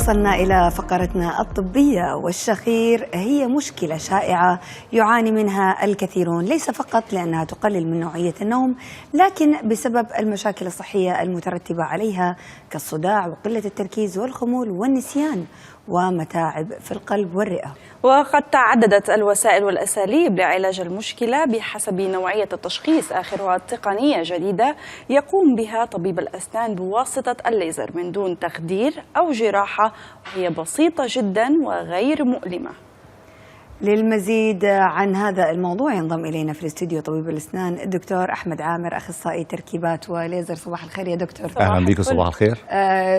وصلنا إلى فقرتنا الطبية، والشخير هي مشكلة شائعة يعاني منها الكثيرون، ليس فقط لأنها تقلل من نوعية النوم، لكن بسبب المشاكل الصحية المترتبة عليها كالصداع وقلة التركيز والخمول والنسيان ومتاعب في القلب والرئة. وقد تعددت الوسائل والأساليب لعلاج المشكلة بحسب نوعية التشخيص، آخرها تقنية جديدة يقوم بها طبيب الأسنان بواسطة الليزر من دون تخدير أو جراحة، وهي بسيطة جدا وغير مؤلمة. للمزيد عن هذا الموضوع ينضم إلينا في الاستوديو طبيب الأسنان الدكتور أحمد عامر، أخصائي تركيبات وليزر. صباح الخير يا دكتور. أهلا بك. صباح الخير.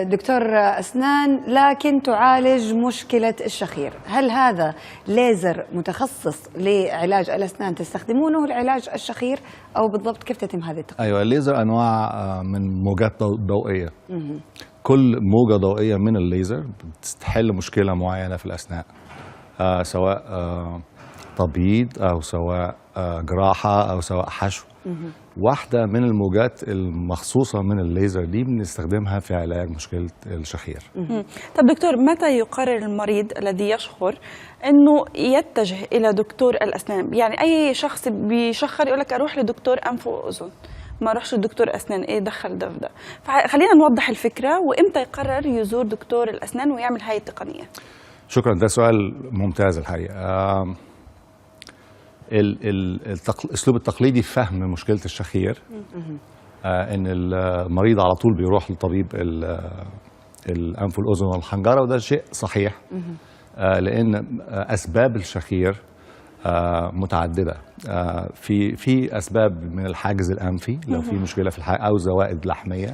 دكتور أسنان، لكن تعالج مشكلة الشخير، هل هذا ليزر متخصص لعلاج الأسنان تستخدمونه لعلاج الشخير، أو بالضبط كيف تتم هذه التقنية؟ أيوة، الليزر أنواع من موجات ضوئية. كل موجة ضوئية من الليزر بتحل مشكلة معينة في الأسنان، سواء تبييض أو سواء جراحة أو سواء حشو. واحدة من الموجات المخصوصة من الليزر دي بنستخدمها في علاج مشكلة الشخير. طب دكتور، متى يقرر المريض الذي يشخر أنه يتجه إلى دكتور الأسنان؟ يعني أي شخص بيشخر يقول لك أروح لدكتور أنف وأذن، ما أروحش لدكتور أسنان، إيه دخل ده في ده؟ فخلينا نوضح الفكرة، وإمتى يقرر يزور دكتور الأسنان ويعمل هاي التقنية؟ شكرا، ده سؤال ممتاز الحقيقة. الأسلوب التقليدي في فهم مشكلة الشخير إن المريض على طول بيروح لطبيب الأنف والأذن والحنجرة، وده شيء صحيح لأن أسباب الشخير متعددة. في أسباب من الحاجز الأنفي، لو في مشكلة في الحاجز أو زوائد لحمية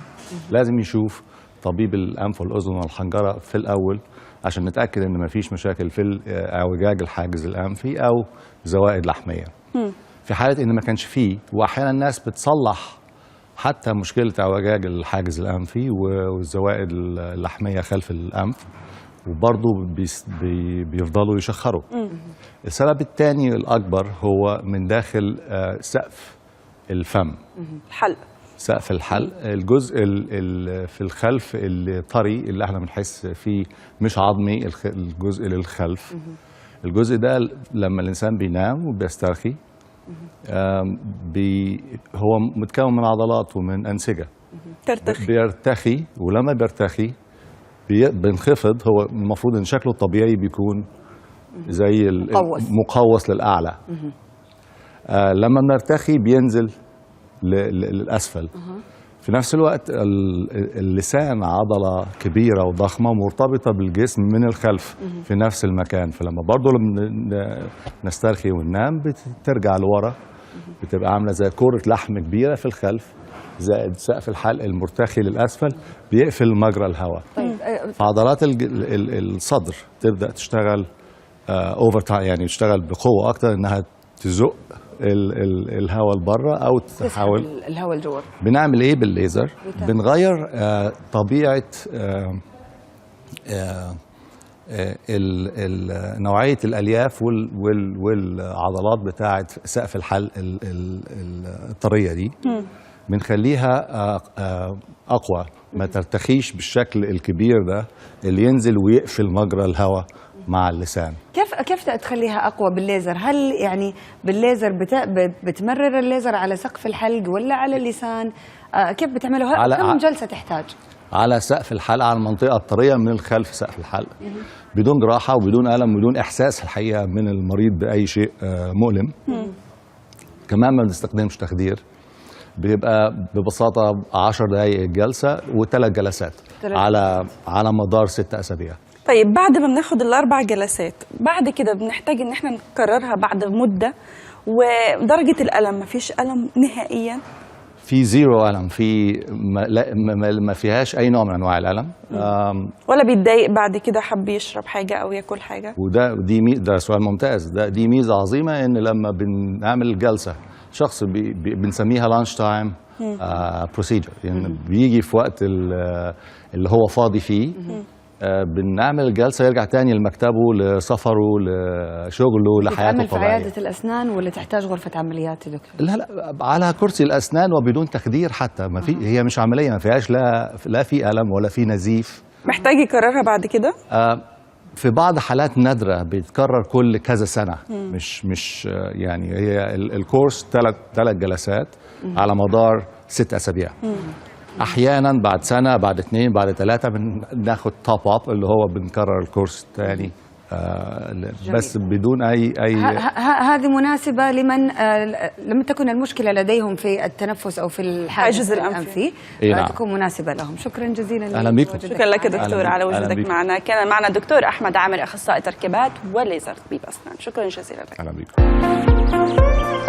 لازم يشوف طبيب الأنف والأذن والحنجرة في الأول عشان نتأكد إن مفيش مشاكل في اعوجاج الحاجز الأنفي أو زوائد لحمية. في حالة إن ما كانش فيه، وأحيانا الناس بتصلح حتى مشكلة اعوجاج الحاجز الأنفي والزوائد اللحمية خلف الأنف، وبرضه بيفضلوا يشخروا. السبب الثاني الأكبر هو من داخل سقف الفم، الحلق، سقف الحلق، الجزء في الخلف الطري اللي احنا بنحس فيه، مش عظمي، الجزء للخلف. الجزء ده لما الإنسان بينام وبيسترخي هو متكون من عضلات ومن أنسجة، بيرتخي، ولما بيرتخي بينخفض. هو المفروض ان شكله الطبيعي بيكون زي مقوس للأعلى. لما بنرتخي بينزل للأسفل. في نفس الوقت اللسان عضلة كبيرة وضخمة مرتبطة بالجسم من الخلف في نفس المكان، فلما برضه لما نسترخي وننام بترجع لورا، بتبقى عاملة زي كرة لحم كبيرة في الخلف، زائد سقف الحلق المرتخي للأسفل بيقفل مجرى الهواء. فعضلات الصدر تبدأ تشتغل اوفر تايم، يعني تشتغل بقوة أكتر إنها تزق الهواء لبره أو تحاول الهواء لجوه. بنعمل إيه بالليزر؟ بنغير طبيعة نوعية الألياف والعضلات بتاعة سقف الحلق الطرية دي، بنخليها أقوى، ما ترتخيش بالشكل الكبير ده اللي ينزل ويقفل مجرى الهواء مع اللسان. كيف تخليها أقوى بالليزر؟ هل يعني بالليزر بتمرر الليزر على سقف الحلق ولا على اللسان؟ كيف بتعمله؟ كم جلسة تحتاج؟ على سقف الحلق، على المنطقة الطرية من الخلف سقف الحلق، بدون جراحة وبدون ألم وبدون إحساس الحقيقة من المريض بأي شيء مؤلم. كمان ما بنستخدمش تخدير، بيبقى ببساطة 10 دقايق الجلسة و3 جلسات على مدار 6 أسابيع. طيب بعد ما بناخد ال4 جلسات، بعد كده بنحتاج ان احنا نكررها بعد مدة، ودرجة الألم مفيش ألم نهائيا؟ في زيرو ألم، ما فيهاش أي نوع من أنواع الألم. ولا بيتضايق بعد كده حب يشرب حاجة أو ياكل حاجة؟ ده سؤال ممتاز. دي ميزة عظيمة، إن لما بنعمل الجلسة شخص بنسميها لانش تايم بروسيجر، يعني بيجي في وقت اللي هو فاضي فيه، بنعمل الجلسة يرجع تاني لمكتبه، لسفره، لشغله، لحياته الطبيعية. في عيادة الأسنان ولا تحتاج غرفة عمليات يا دكتور؟ لا، على كرسي الأسنان وبدون تخدير حتى. ما في، هي مش عملية، ما فيهاش لا في ألم ولا في نزيف محتاج يكررها بعد كده؟ في بعض حالات نادرة بيتكرر كل كذا سنة. مش يعني هي الكورس 3 جلسات على مدار 6 أسابيع. أحيانا بعد سنة، بعد 2، بعد 3 بناخد توب اب اللي هو بنكرر الكورس الثاني. بس بدون أي هذه مناسبة لمن لم تكن المشكلة لديهم في التنفس أو في الحاجز الأنفي. نعم. تكون مناسبة لهم. شكرا جزيلا. أهلا بكم. شكرا لك دكتور على وجودك معنا. كان معنا دكتور أحمد عامر، أخصائي تركيبات وليزر طبيب أسنان. شكرا جزيلا لك. أهلا بكم.